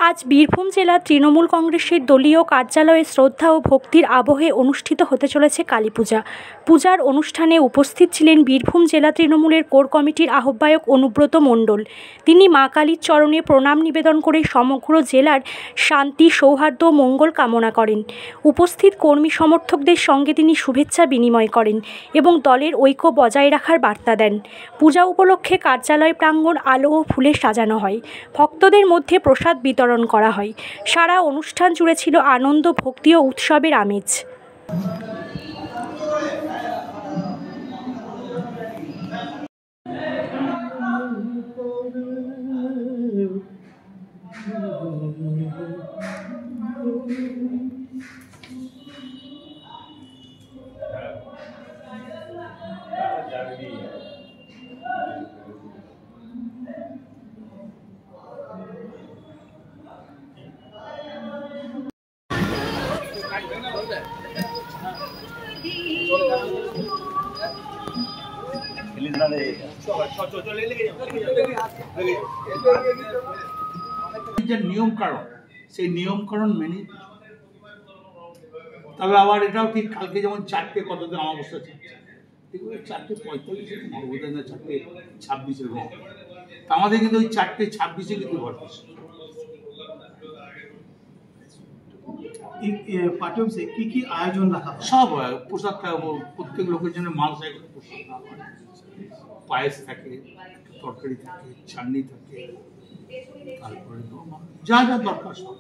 আজ বীরভূম জেলা তৃণমূল কংগ্রেসের দলীয় কার্যালয়ে শ্রদ্ধা ও ভক্তির আবহে অনুষ্ঠিত হতে চলেছে কালীপূজা। পূজার অনুষ্ঠানে উপস্থিত ছিলেন বীরভূম জেলা তৃণমূলের কোর কমিটির আহ্বায়ক অনুব্রত মণ্ডল। তিনি মা কালীর চরণে প্রণাম নিবেদন করে সমগ্র জেলার শান্তি, সৌহার্দ্য ও মঙ্গল কামনা করেন। উপস্থিত কর্মী সমর্থকদের সঙ্গে তিনি শুভেচ্ছা বিনিময় করেন এবং দলের ঐক্য বজায় রাখার বার্তা দেন। পূজা উপলক্ষে কার্যালয় প্রাঙ্গণ আলো ও ফুলে সাজানো হয়। ভক্তদের মধ্যে প্রসাদ বিতরণ করা হয়। সারা অনুষ্ঠান জুড়ে ছিল আনন্দ, ভক্তি ও উৎসবের আমেজ। নিয়ম কারণ সেই নিয়মকরণ মেনে, তবে আবার এটাও ঠিক কালকে যেমন 4টে কততে অমাবস্যা ছিল, 4:45 বোধহয় না 4:26 আমাদের কিন্তু ওই 4:26 কিন্তু ঘর করছে। পার্টি অফিসে কি আয়োজন রাখা হয়? সব পোশাক থাকবো, প্রত্যেক লোকের জন্য মাল সাইকেল পোশাক, পায়েস থাকে, তরকারি থাকে, চাটনি থাকে, তারপরে তো যা যা দরকার সব।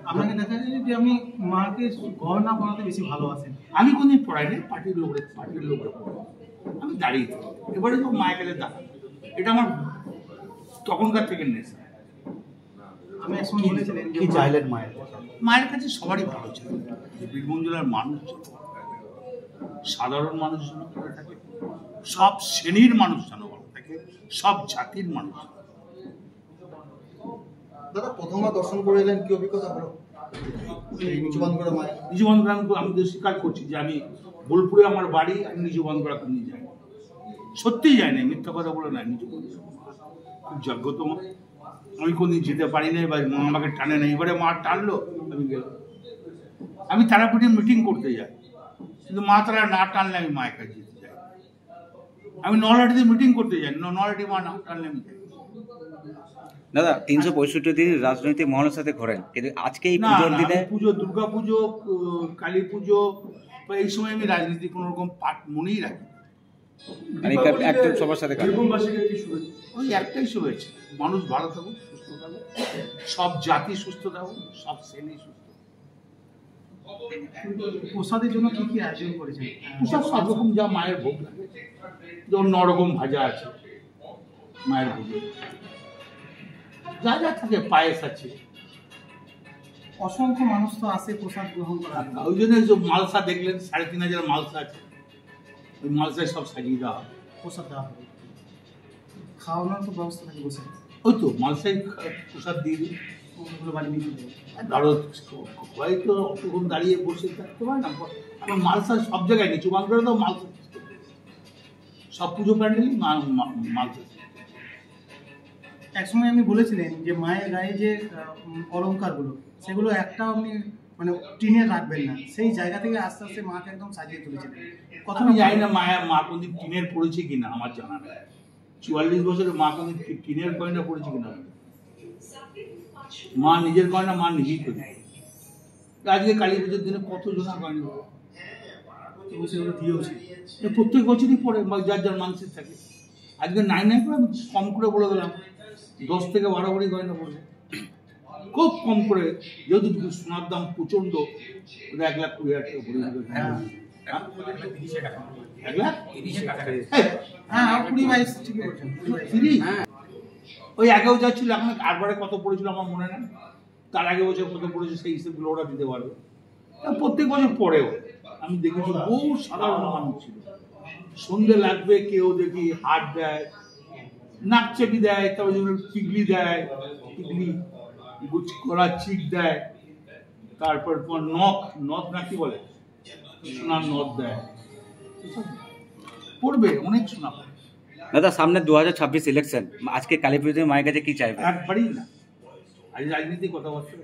আপনাকে দেখা যায় যে আমি মাকে গহনা পরাতে বেশি ভালোবাসেন। আমি কোনদিন পড়াই না, পার্টির লোকরা আমি দাঁড়িয়ে থাকি। এবারে তো মায়ের কাছে দাঁড়ান, এটা আমার তখনকার থেকে নেশা। আমি একসময় বলেছিলেন কি চাইলেন মায়ের কাছে সবারই ভালো ছিল। বীরভূম জেলার মানুষ সাধারণ মানুষ যেন ভালো থাকে, সব শ্রেণীর মানুষ যেন ভালো থাকে, সব জাতির মানুষ। দাদা, প্রথমবার দর্শন করে এলেন, কি অভিজ্ঞতা হলো? নিজুবান্ধরা মায়ের নিজুবান্ধরা আমি তো স্বীকার করছি যে আমি বোলপুরে আমার বাড়ি, আমি নিজুবান্ধরা কোনদিন যাই, সত্যিই যাই না, মিথ্যা কথা বলে না। নিজুবান্ধরা খুব যোগ্যতম, আমি কোনদিন যেতে পারি না, বা মা আমাকে টানে না। এবারে মা টানলো, আমি গেলাম। আমি তারাপীঠে মিটিং করতে যাই, কিন্তু মা তারা না টানলে আমি মায়ের কাছে যেতে যাই। আমি নলহাটিতে মিটিং করতে যাই, নলহাটি মা না টানলে আমি যাই। দাদা, 365 দিন রাজনৈতিক মহলের সাথে ঘোরেন, কিন্তু আজকে এই পুজোর দিনে পুজো, দুর্গা পুজো, কালী পুজো, এই সময় আমি রাজনীতি কোনো রকম পাঠ মনেই রাখি। একদম সবার সাথে ওই একটাই শুভেচ্ছা, মানুষ ভালো থাকুক, সুস্থ থাকুক, সব জাতি সুস্থ থাকুক, সব শ্রেণী সুস্থ। প্রসাদের জন্য কি আয়োজন করেছেন? প্রসাদ সব রকম, যা মায়ের ভোগ লাগে, যেমন 9 রকম ভাজা আছে মায়ের ভোগে, যা যা থাকে, পায়েস আছে। অসংখ্য মানুষ তো আসে প্রসাদ গ্রহণ করার। ওই জন্য মালসা দেখলেন, 3,500 মালসা আছে, ওই মালসায় সব সাজিয়ে দেওয়া হবে, প্রসাদ দেওয়া হবে। খাওয়ানোর তো ব্যবস্থা থাকে বসে, ওই তো মালসায় প্রসাদ দিয়ে দিই। বাড়ি নিয়ে চলে ধরো হয়তো অতক্ষণ দাঁড়িয়ে বসে থাকতে পারে না, আমার মালসা সব জায়গায় নিচু বাংলার তো মালসা, সব পুজো প্যান্ডেলই মালসা। একসময় আপনি বলেছিলেন যে মায়ের গায়ে যে অলংকারগুলো, সেগুলো একটাও আপনি মানে টিনে রাখবেন না, সেই জায়গা থেকে আস্তে আস্তে মাকে একদম সাজিয়ে তুলেছিলেন। কথা আমি জানি না মা কোনদিন টিনের পড়েছে কিনা, আমার জানা নেই। 44 বছরে মা কোনদিন টিনের গয়না পড়েছে কিনা, মা নিজের গয়না মা নিজেই করে। আজকে কালী পুজোর দিনে কত জনা গয়না সেগুলো দিয়েওছে, প্রত্যেক বছরই পড়ে, যার যার মানসিক থাকে। আজকে নাই করে আমি কম করে বলে গেলাম, 10 থেকে 12 ভরি গয়না পড়বে, খুব কম করে, যেহেতু সোনার দাম প্রচন্ড, 1,20,000 টাকা ভরি হবে। ওই আগেও যা ছিল, এখন আরবারে কত পড়েছিল আমার মনে নেই, তার আগে বছর কত পড়েছে সেই হিসেবগুলো ওরা দিতে পারবে। প্রত্যেক বছর পরেও আমি দেখেছি বহু সাধারণ মানুষ ছিল, সন্ধে লাগবে, কেউ দেখি হাট দেয়, নাকচেপি দেয়, তারপর টিকলি দেয়, টিকলি করা চিক দেয়, তারপর তোমার নথ না কি বলে, সোনার নথ দেয়, পড়বে, অনেক সোনা পড়বে। দাদা, সামনে 2026 ইলেকশন, আজকে কালী পুজোতে মায়ের কাছে কি চাইবে? একবারই না, আজ রাজনীতি কথাবার্তা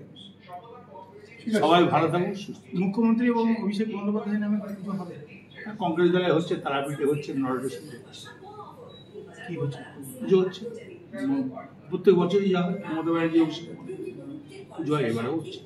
সবাই ভালো থাকুন, সুস্থ। মুখ্যমন্ত্রী এবং অভিষেক বন্দ্যোপাধ্যায় নামে পুজো হবে, কংগ্রেস দলে হচ্ছে, তারাপীঠে হচ্ছে, নরডেশন কি হচ্ছে? পুজো হচ্ছে, প্রত্যেক বছরই যা হয় মমতা ব্যানার্জি অভিষেক পুজো হয়, এবারে হচ্ছে।